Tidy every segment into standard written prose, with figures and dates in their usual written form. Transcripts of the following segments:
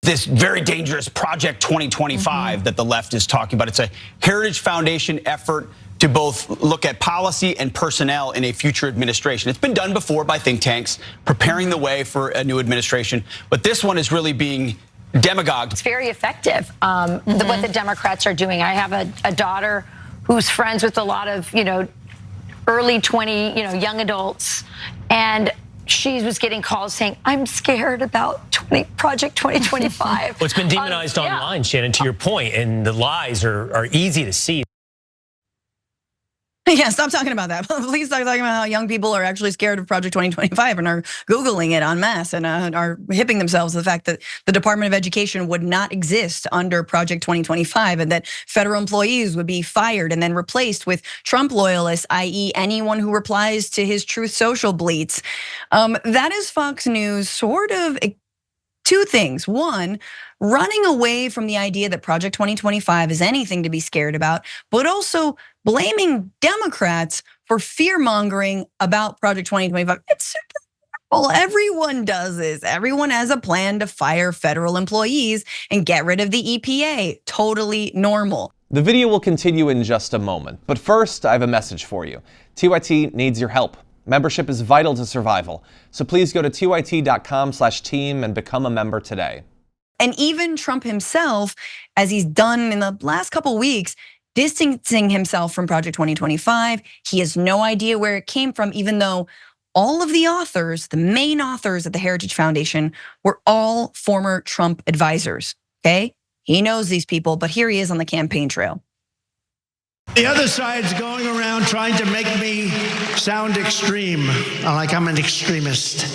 this very dangerous Project 2025 that the left is talking about. It's a Heritage Foundation effort to both look at policy and personnel in a future administration. It's been done before by think tanks, preparing the way for a new administration. But this one is really being demagogued. It's very effective, what the Democrats are doing. I have a daughter who's friends with a lot of, early 20, young adults. And she was getting calls saying, I'm scared about Project 2025. Well, it's been demonized online, Shannon, to your point, and the lies are easy to see. Yeah, stop talking about that. Please stop talking about how young people are actually scared of Project 2025 and are Googling it en masse and are hipping themselves to the fact that the Department of Education would not exist under Project 2025 and that federal employees would be fired and then replaced with Trump loyalists, i.e. anyone who replies to his Truth Social bleats. That is Fox News sort of two things. One, running away from the idea that Project 2025 is anything to be scared about, but also blaming Democrats for fear-mongering about Project 2025. It's super simple. Everyone does this. Everyone has a plan to fire federal employees and get rid of the EPA. Totally normal. The video will continue in just a moment, but first I have a message for you. TYT needs your help. Membership is vital to survival, so please go to tyt.com/team and become a member today. And even Trump himself, as he's done in the last couple weeks, distancing himself from Project 2025. He has no idea where it came from, even though all of the authors, the main authors at the Heritage Foundation, were all former Trump advisors, okay? He knows these people, but here he is on the campaign trail. The other side's going around trying to make me sound extreme, like I'm an extremist.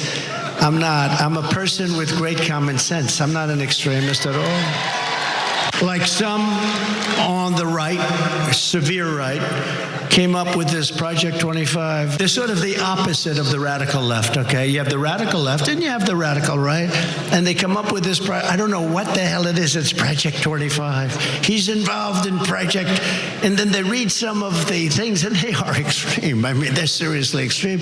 I'm not. I'm a person with great common sense. I'm not an extremist at all. Like some on the right, severe right, came up with this Project 25. They're sort of the opposite of the radical left, okay? You have the radical left and you have the radical right. And they come up with this, I don't know what the hell it is, it's Project 25. He's involved in Project, and then they read some of the things and they are extreme. I mean, they're seriously extreme.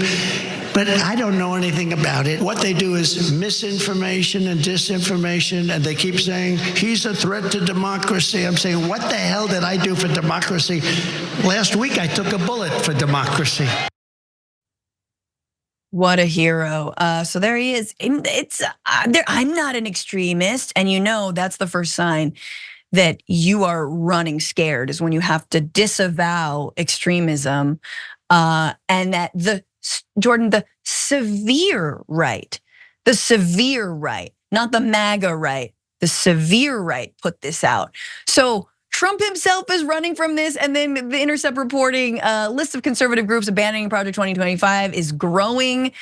But I don't know anything about it. What they do is misinformation and disinformation, and they keep saying, he's a threat to democracy. I'm saying, what the hell did I do for democracy? Last week, I took a bullet for democracy. What a hero. So there he is. I'm not an extremist, and that's the first sign that you are running scared, is when you have to disavow extremism, and that Jordan, the severe right, not the MAGA right, the severe right put this out. So Trump himself is running from this, and then The Intercept reporting list of conservative groups abandoning Project 2025 is growing.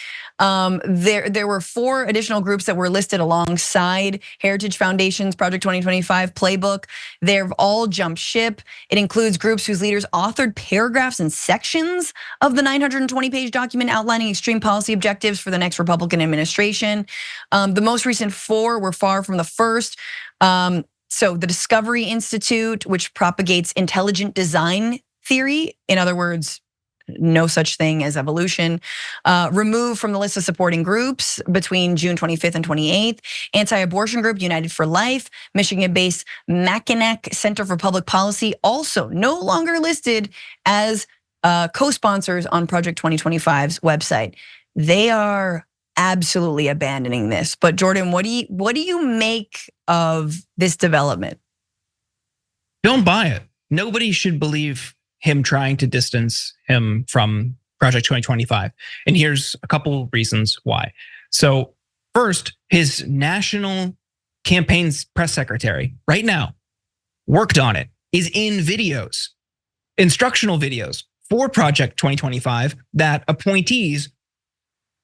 There were 4 additional groups that were listed alongside Heritage Foundation's Project 2025 playbook. They've all jumped ship. It includes groups whose leaders authored paragraphs and sections of the 920-page document outlining extreme policy objectives for the next Republican administration. The most recent 4 were far from the first. So the Discovery Institute, which propagates intelligent design theory, in other words, no such thing as evolution, removed from the list of supporting groups between June 25th and 28th. Anti-abortion group United for Life, Michigan-based Mackinac Center for Public Policy, also no longer listed as co-sponsors on Project 2025's website. They are absolutely abandoning this. But Jordan, what do you make of this development? Don't buy it. Nobody should believe him trying to distance him from Project 2025. And here's a couple reasons why. So first, his national campaign's press secretary right now worked on it, is in videos, instructional videos for Project 2025 that appointees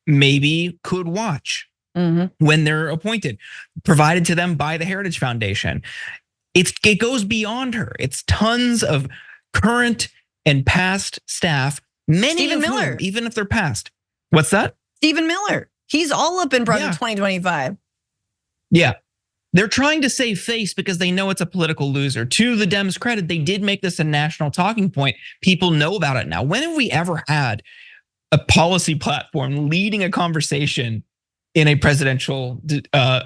maybe could watch when they're appointed, provided to them by the Heritage Foundation. It goes beyond her. It's tons of current and past staff, many Stephen of Miller, whom, even if they're past. What's that? Stephen Miller. He's all up in Project 2025. Yeah. They're trying to save face because they know it's a political loser. To the Dems' credit, they did make this a national talking point. People know about it now. When have we ever had a policy platform leading a conversation in a presidential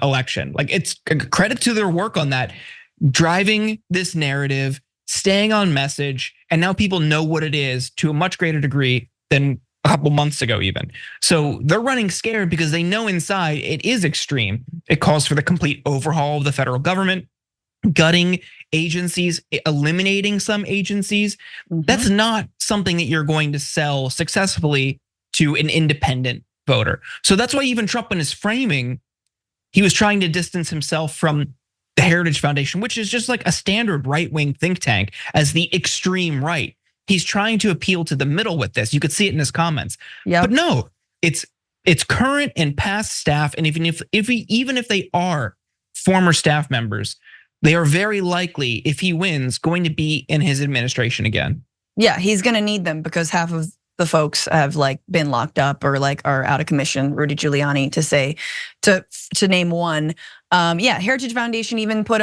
election. Like, it's credit to their work on that, driving this narrative, staying on message, and now people know what it is to a much greater degree than a couple months ago even. So they're running scared because they know inside it is extreme. It calls for the complete overhaul of the federal government, gutting agencies, eliminating some agencies. That's not something that you're going to sell successfully to an independent voter. So that's why even Trump in his framing, he was trying to distance himself from the Heritage Foundation, which is just like a standard right-wing think tank, as the extreme right. He's trying to appeal to the middle with this. You could see it in his comments. But no, it's current and past staff, and even if they are former staff members, they are very likely, if he wins, going to be in his administration again. Yeah, he's gonna need them because half of the folks have like been locked up or like are out of commission. Rudy Giuliani, to name one. Heritage Foundation even put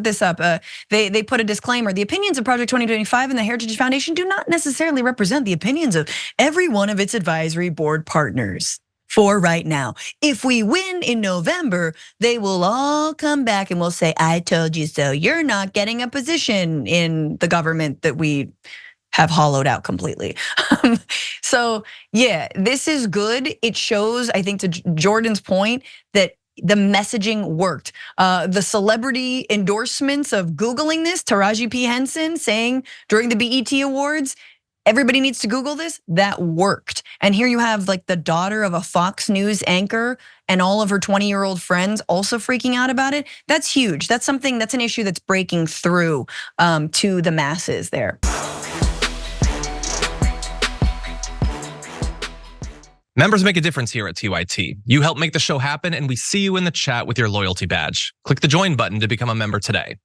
this up. They put a disclaimer: the opinions of Project 2025 and the Heritage Foundation do not necessarily represent the opinions of every one of its advisory board partners. For right now, if we win in November, they will all come back and will say, "I told you so." You're not getting a position in the government that we have hollowed out completely. So yeah, this is good. It shows, I think, to Jordan's point, that the messaging worked. The celebrity endorsements of Googling this, Taraji P. Henson saying during the BET Awards, everybody needs to Google this, that worked. And here you have like the daughter of a Fox News anchor and all of her 20-year-old friends also freaking out about it. That's huge. That's an issue that's breaking through to the masses there. Members make a difference here at TYT. You help make the show happen, and we see you in the chat with your loyalty badge. Click the join button to become a member today.